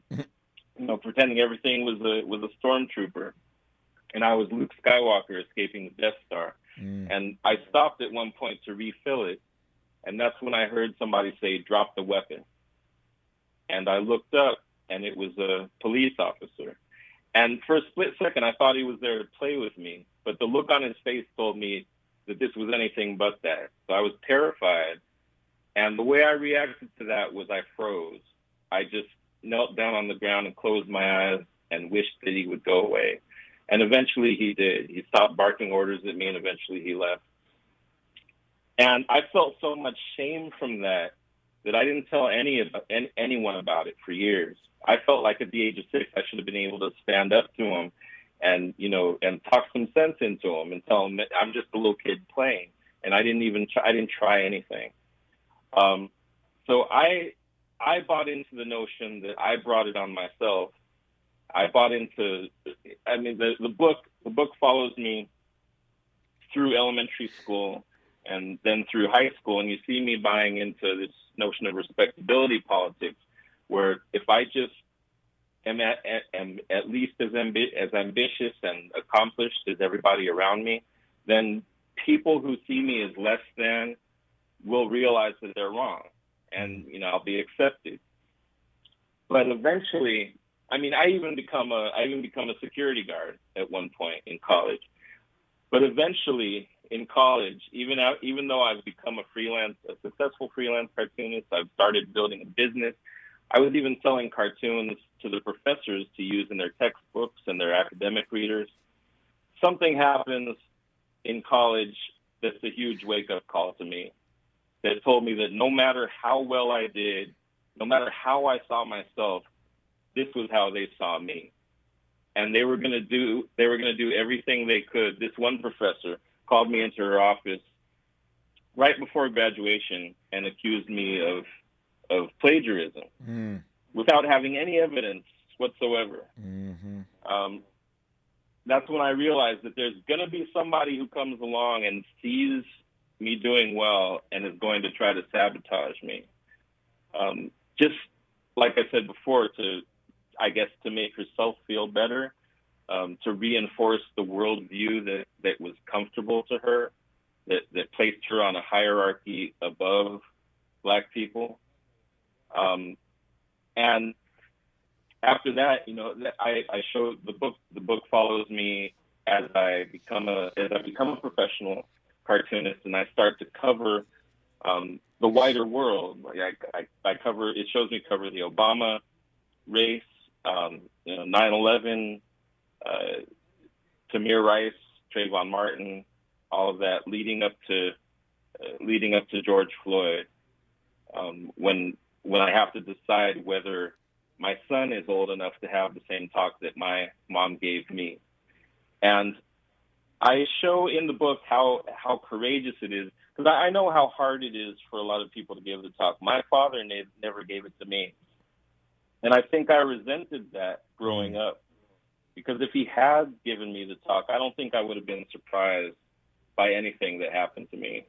pretending everything was a stormtrooper, and I was Luke Skywalker escaping the Death Star. And I stopped at one point to refill it, and that's when I heard somebody say, "Drop the weapon." And I looked up, and it was a police officer. And for a split second, I thought he was there to play with me, but the look on his face told me that this was anything but that. So I was terrified. And the way I reacted to that was I froze. I just knelt down on the ground and closed my eyes and wished that he would go away. And eventually he did. He stopped barking orders at me, and eventually he left. And I felt so much shame from that I didn't tell anyone about it for years. I felt like at the age of 6, I should have been able to stand up to him and talk some sense into him and tell him that I'm just a little kid playing. And I didn't try anything. So I bought into the notion that I brought it on myself. I bought into, the book follows me through elementary school and then through high school. And you see me buying into this notion of respectability politics, where if I just am at least as ambitious and accomplished as everybody around me, then people who see me as less than will realize that they're wrong, and I'll be accepted. But eventually, I even become a security guard at one point in college. But eventually, in college, even though I've become a successful freelance cartoonist, I've started building a business. I was even selling cartoons to the professors to use in their textbooks and their academic readers. Something happens in college that's a huge wake-up call to me, that told me that no matter how well I did, no matter how I saw myself, this was how they saw me. And they were going to do everything they could. This one professor called me into her office right before graduation and accused me of plagiarism without having any evidence whatsoever. That's when I realized that there's going to be somebody who comes along and sees me doing well and is going to try to sabotage me. Just like I said before, to make herself feel better, to reinforce the worldview that was comfortable to her, that placed her on a hierarchy above Black people. And after that, I showed the book follows me as I become a professional cartoonist, and I start to cover the wider world. It shows me cover the Obama race, 9/11, Tamir Rice, Trayvon Martin, all of that, leading up to George Floyd. When I have to decide whether my son is old enough to have the same talk that my mom gave me. And I show in the book how courageous it is, because I know how hard it is for a lot of people to give the talk. My father never gave it to me. And I think I resented that growing up, because if he had given me the talk, I don't think I would have been surprised by anything that happened to me.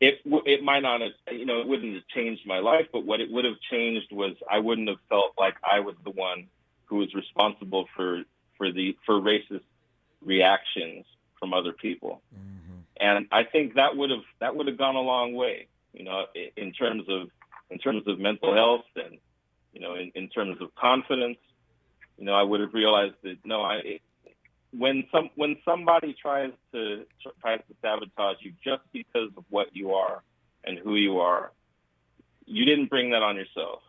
It might not have, it wouldn't have changed my life, but what it would have changed was I wouldn't have felt like I was the one who was responsible for racist reactions from other people. And I think that would have gone a long way, in terms of mental health and, in terms of confidence. I would have realized that when somebody tries to sabotage you just because of what you are and who you are, you didn't bring that on yourself.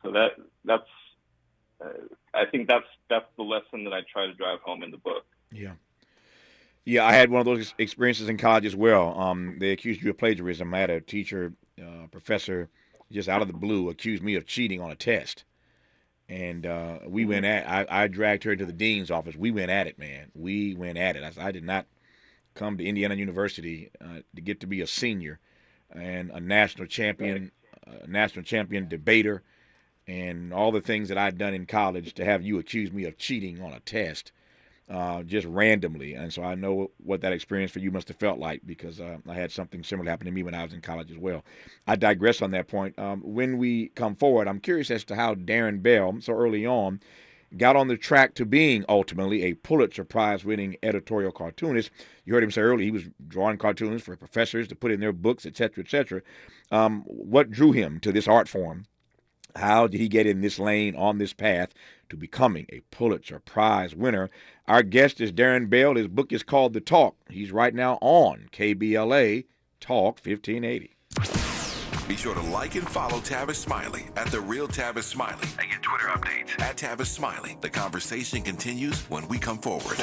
So that's I think that's the lesson that I try to drive home in the book. Yeah, I had one of those experiences in college as well. They accused you of plagiarism. I had a teacher, professor, just out of the blue, accused me of cheating on a test. And we went at. I dragged her to the dean's office. We went at it, man. We went at it. I did not come to Indiana University to get to be a senior and a national champion debater, and all the things that I'd done in college, to have you accuse me of cheating on a test just randomly. And so I know what that experience for you must have felt like, because I had something similar happen to me when I was in college as well. I digress on that point. When we come forward, I'm curious as to how Darren Bell, so early on, got on the track to being ultimately a Pulitzer Prize-winning editorial cartoonist. You heard him say earlier he was drawing cartoons for professors to put in their books, et cetera, et cetera. What drew him to this art form? How did he get in this lane, on this path to becoming a Pulitzer Prize winner? Our guest is Darren Bell. His book is called The Talk. He's right now on KBLA Talk 1580. Be sure to like and follow Tavis Smiley at The Real Tavis Smiley and get Twitter updates at Tavis Smiley. The conversation continues when we come forward.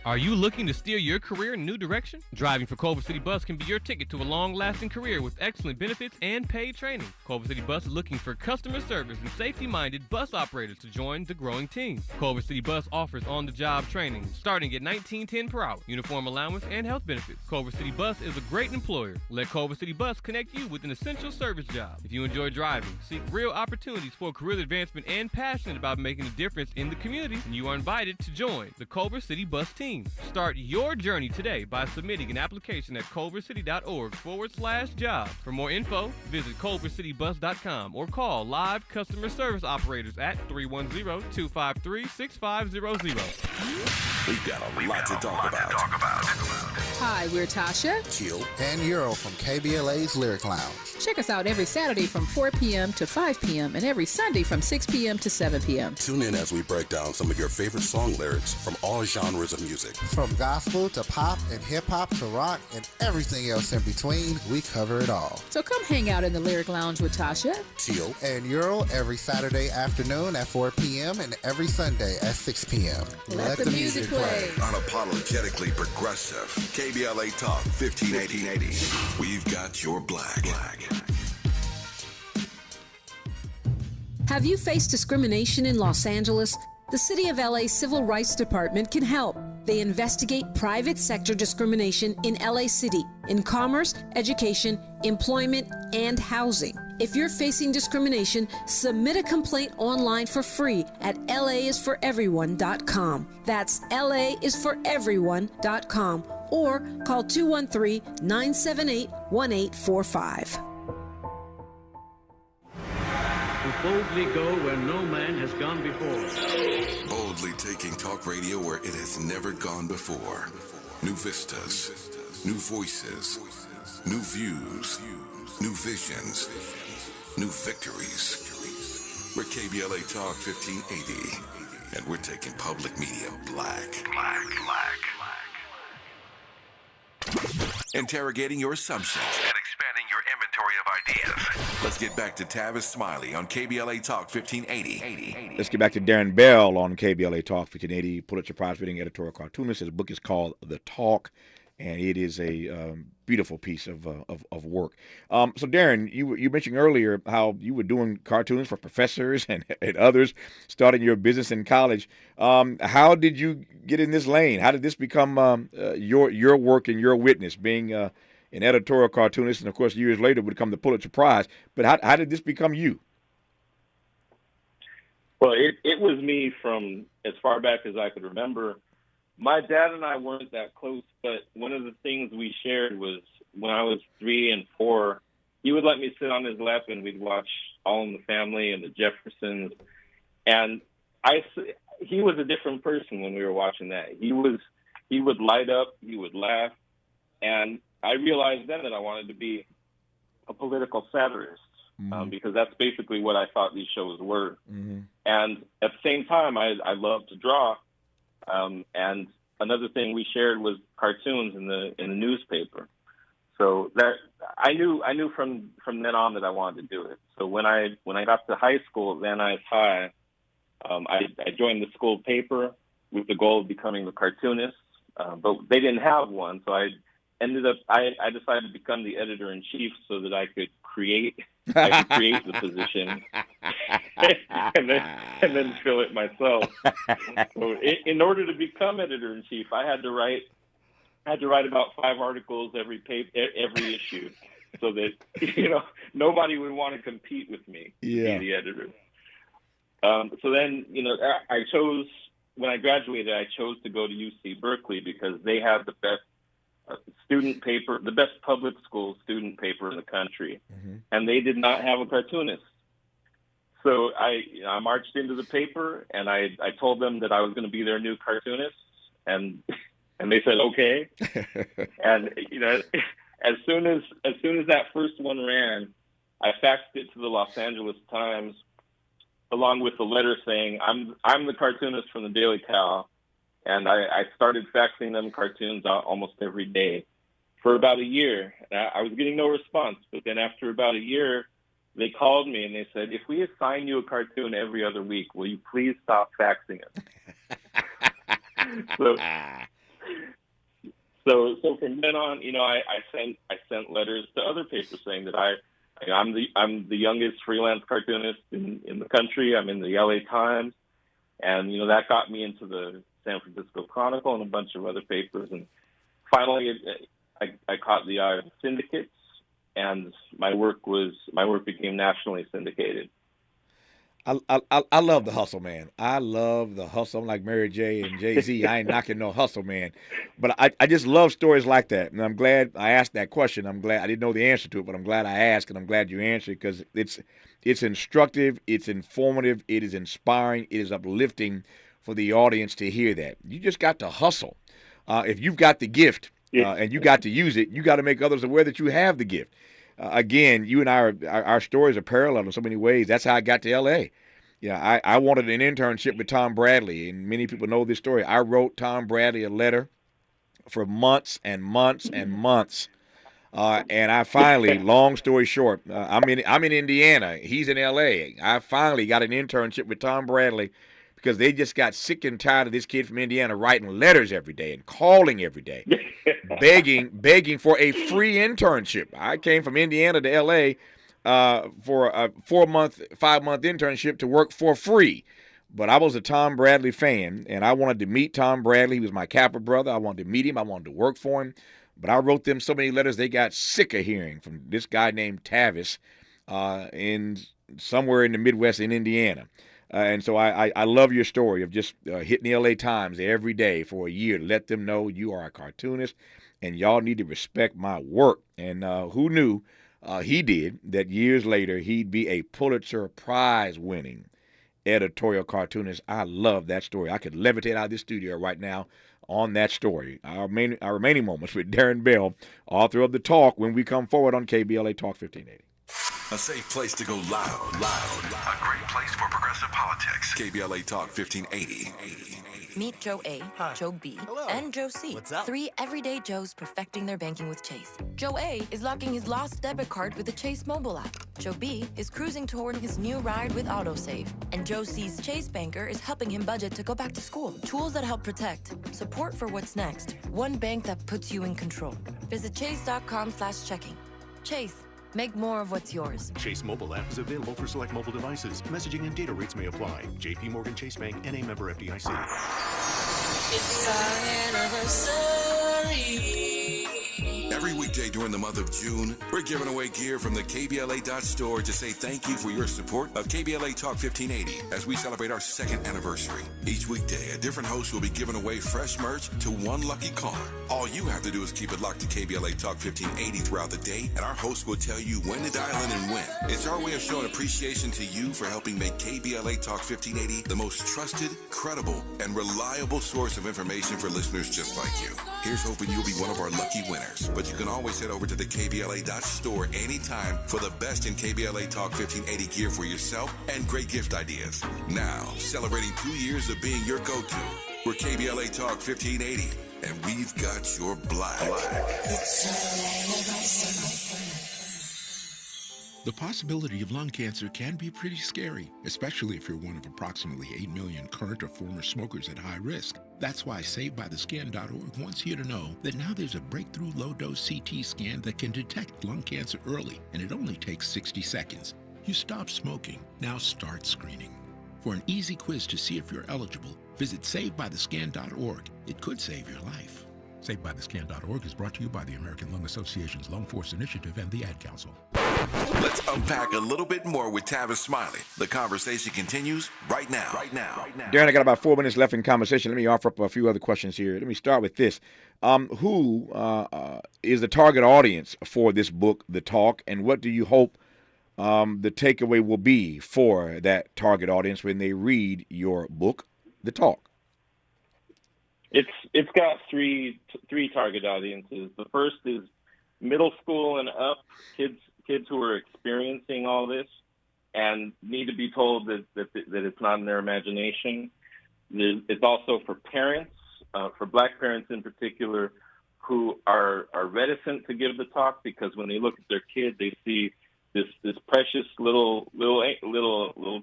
Are you looking to steer your career in a new direction? Driving for Culver City Bus can be your ticket to a long-lasting career with excellent benefits and paid training. Culver City Bus is looking for customer service and safety-minded bus operators to join the growing team. Culver City Bus offers on-the-job training starting at $19.10 per hour, uniform allowance, and health benefits. Culver City Bus is a great employer. Let Culver City Bus connect you with an essential service job. If you enjoy driving, seek real opportunities for career advancement, and passionate about making a difference in the community, then you are invited to join the Culver City Bus team. Start your journey today by submitting an application at culvercity.org/job. For more info, visit culvercitybus.com or call live customer service operators at 310-253-6500. We've got a lot to talk about. Hi, we're Tasha, Kill, and Euro from KBLA's Lyric Lounge. Check us out every Saturday from 4 p.m. to 5 p.m. and every Sunday from 6 p.m. to 7 p.m. Tune in as we break down some of your favorite song lyrics from all genres of music. From gospel to pop and hip-hop to rock and everything else in between, we cover it all. So come hang out in the Lyric Lounge with Tasha, Teal, and Euro every Saturday afternoon at 4 p.m. and every Sunday at 6 p.m. Let the music play. Unapologetically progressive. KBLA Talk 1580. We've got your black. Have you faced discrimination in Los Angeles? The City of LA Civil Rights Department can help. They investigate private sector discrimination in LA City in commerce, education, employment, and housing. If you're facing discrimination, submit a complaint online for free at laisforeveryone.com. That's laisforeveryone.com or call 213-978-1845. Boldly go where no man has gone before. Boldly taking talk radio where it has never gone before. New vistas, new voices, new views, new visions, new victories. We're KBLA Talk 1580, and we're taking public media black. Interrogating your assumptions and expanding your inventory of ideas. Let's get back to Tavis Smiley on KBLA Talk 1580. Let's get back to Darren Bell on KBLA Talk 1580, Pulitzer Prize-winning editorial cartoonist. His book is called The Talk, and it is a beautiful piece of work. So, Darren, you mentioned earlier how you were doing cartoons for professors and others, starting your business in college. How did you get in this lane? How did this become your work and your witness, being an editorial cartoonist, and, of course, years later would become the Pulitzer Prize? But how did this become you? Well, it was me from as far back as I could remember. My dad and I weren't that close, but one of the things we shared was when I was 3 and 4, he would let me sit on his lap and we'd watch All in the Family and the Jeffersons. And he was a different person when we were watching that. He would light up, he would laugh. And I realized then that I wanted to be a political satirist, because that's basically what I thought these shows were. Mm-hmm. And at the same time, I loved to draw. And another thing we shared was cartoons in the newspaper. So that I knew from then on that I wanted to do it. So when I got to high school, Van Nuys High, I joined the school paper with the goal of becoming a cartoonist. But they didn't have one, so I decided to become the editor-in-chief so that I could create the position and then fill it myself. So in order to become editor-in-chief, I had to write about 5 articles every issue. so that, nobody would want to compete with me to be the editor. So then, when I graduated, I chose to go to UC Berkeley because they have the best student paper, the best public school student paper in the country. And they did not have a cartoonist. So I marched into the paper and I told them that I was going to be their new cartoonist, and they said okay. And as soon as that first one ran, I faxed it to the Los Angeles Times along with a letter saying I'm the cartoonist from the Daily Cal, and I started faxing them cartoons out almost every day for about a year. I was getting no response, but then after about a year, they called me and they said, if we assign you a cartoon every other week, will you please stop faxing it? So from then on, I sent letters to other papers saying that I'm the youngest freelance cartoonist in the country. I'm in the LA Times, and that got me into the San Francisco Chronicle and a bunch of other papers. And finally, I caught the eye of syndicates, and my work became nationally syndicated. I love the hustle, man. I love the hustle. I'm like Mary J. and Jay-Z. I ain't knocking no hustle, man. But I just love stories like that. And I'm glad I asked that question. I'm glad I didn't know the answer to it, but I'm glad I asked, and I'm glad you answered, because it's instructive, it's informative, it is inspiring, it is uplifting for the audience to hear that. You just got to hustle. If you've got the gift and you got to use it, you got to make others aware that you have the gift. Again, you and our stories are parallel in so many ways. That's how I got to L.A. I wanted an internship with Tom Bradley, and many people know this story. I wrote Tom Bradley a letter for months and months and months, and I finally, long story short, I'm in Indiana. He's in L.A. I finally got an internship with Tom Bradley because they just got sick and tired of this kid from Indiana writing letters every day and calling every day, begging for a free internship. I came from Indiana to L.A. For a 5-month internship to work for free. But I was a Tom Bradley fan, and I wanted to meet Tom Bradley. He was my Kappa brother. I wanted to meet him. I wanted to work for him. But I wrote them so many letters they got sick of hearing from this guy named Tavis in somewhere in the Midwest in Indiana. And so I love your story of just hitting the LA Times every day for a year to let them know you are a cartoonist and y'all need to respect my work. And who knew he did that years later he'd be a Pulitzer Prize winning editorial cartoonist. I love that story. I could levitate out of this studio right now on that story. Our remaining moments with Darren Bell, author of The Talk, when we come forward on KBLA Talk 1580. A safe place to go loud. A great place for progressive politics. KBLA Talk 1580. Meet Joe A, Joe B, and Joe C. What's up? 3 everyday Joes perfecting their banking with Chase. Joe A is locking his lost debit card with the Chase mobile app. Joe B is cruising toward his new ride with AutoSave. And Joe C's Chase banker is helping him budget to go back to school. Tools that help protect, support for what's next. One bank that puts you in control. Visit chase.com/checking. Chase. Make more of what's yours. Chase mobile app is available for select mobile devices. Messaging and data rates may apply. J.P. Morgan Chase Bank, N.A. member FDIC. It's our anniversary. Every weekday during the month of June, we're giving away gear from the KBLA.store to say thank you for your support of KBLA Talk 1580 as we celebrate our 2nd anniversary. Each weekday, a different host will be giving away fresh merch to one lucky caller. All you have to do is keep it locked to KBLA Talk 1580 throughout the day, and our host will tell you when to dial in and when. It's our way of showing appreciation to you for helping make KBLA Talk 1580 the most trusted, credible, and reliable source of information for listeners just like you. Here's hoping you'll be one of our lucky winners. But you can always head over to the KBLA.store anytime for the best in KBLA Talk 1580 gear for yourself and great gift ideas. Now, celebrating 2 years of being your go-to, we're KBLA Talk 1580, and we've got your black. The possibility of lung cancer can be pretty scary, especially if you're one of approximately 8 million current or former smokers at high risk. That's why SaveByTheScan.org wants you to know that now there's a breakthrough low-dose CT scan that can detect lung cancer early, and it only takes 60 seconds. You stop smoking, now start screening. For an easy quiz to see if you're eligible, visit SaveByTheScan.org. It could save your life. SaveByTheScan.org is brought to you by the American Lung Association's Lung Force Initiative and the Ad Council. Let's unpack a little bit more with Tavis Smiley. The conversation continues right now. Darren, I got about 4 minutes left in conversation. Let me offer up a few other questions here. Let me start with this. Who is the target audience for this book, The Talk, and what do you hope the takeaway will be for that target audience when they read your book, The Talk? It's got three target audiences. The first is middle school and up, kids who are experiencing all this and need to be told that it's not in their imagination. It's also for parents, for Black parents in particular, who are reticent to give the talk because when they look at their kid, they see this precious little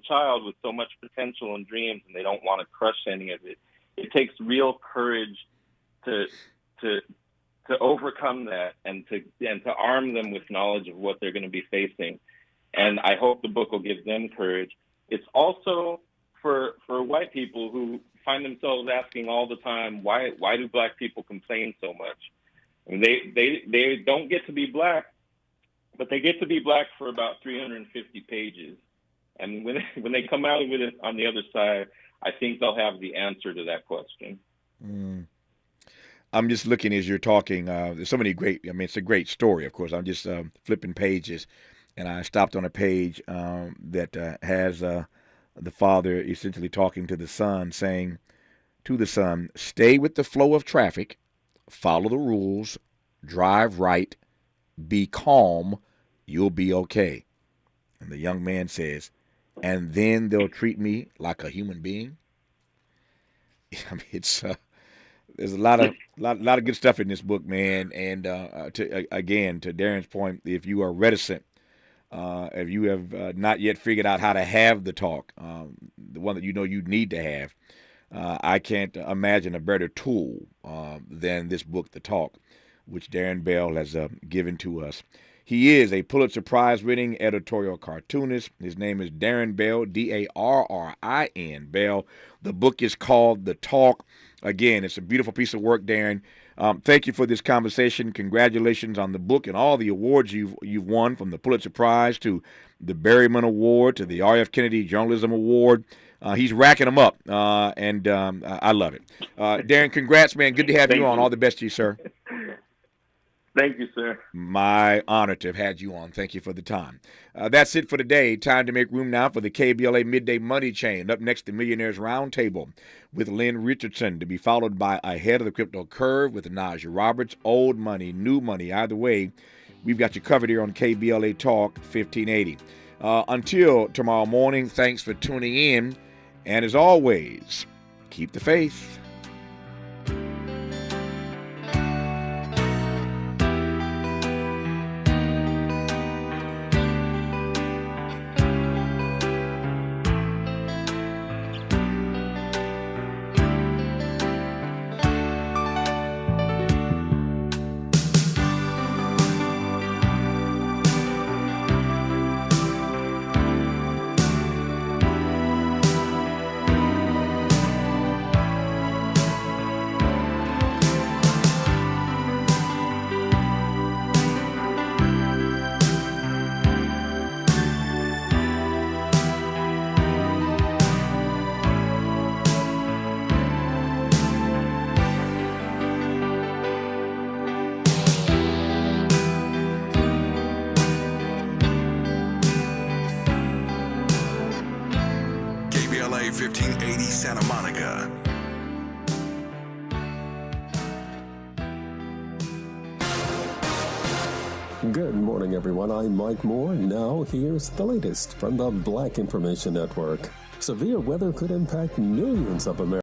child with so much potential and dreams, and they don't want to crush any of it. It takes real courage to overcome that and to arm them with knowledge of what they're going to be facing. And I hope the book will give them courage. It's also for white people who find themselves asking all the time, why do Black people complain so much? I mean, they don't get to be Black, but they get to be Black for about 350 pages. And when they come out with it on the other side, I think they'll have the answer to that question. I'm just looking as you're talking. There's so many great, it's a great story, of course. I'm just flipping pages, and I stopped on a page that has the father essentially talking to the son, saying to the son, stay with the flow of traffic, follow the rules, drive right, be calm, you'll be okay. And the young man says, and then they'll treat me like a human being. I mean, it's there's a lot of good stuff in this book, man. And to Darren's point, if you are reticent, if you have not yet figured out how to have the talk, the one that you know you need to have, I can't imagine a better tool than this book, The Talk, which Darren Bell has given to us. He is a Pulitzer Prize-winning editorial cartoonist. His name is Darren Bell, Darrin Bell. The book is called The Talk. Again, it's a beautiful piece of work, Darren. Thank you for this conversation. Congratulations on the book and all the awards you've won, from the Pulitzer Prize to the Berryman Award to the R.F. Kennedy Journalism Award. He's racking them up, and I love it. Darren, congrats, man. Good to have you on. All the best to you, sir. Thank you, sir. My honor to have had you on. Thank you for the time. That's it for today. Time to make room now for the KBLA Midday Money Chain. Up next, the Millionaires Roundtable with Lynn Richardson, to be followed by Ahead of the Crypto Curve with Najee Roberts. Old money, new money, either way, we've got you covered here on KBLA Talk 1580. Until tomorrow morning, thanks for tuning in. And as always, keep the faith. KBLA 1580 Santa Monica. Good morning, everyone. I'm Mike Moore. Now, here's the latest from the Black Information Network. Severe weather could impact millions of Americans.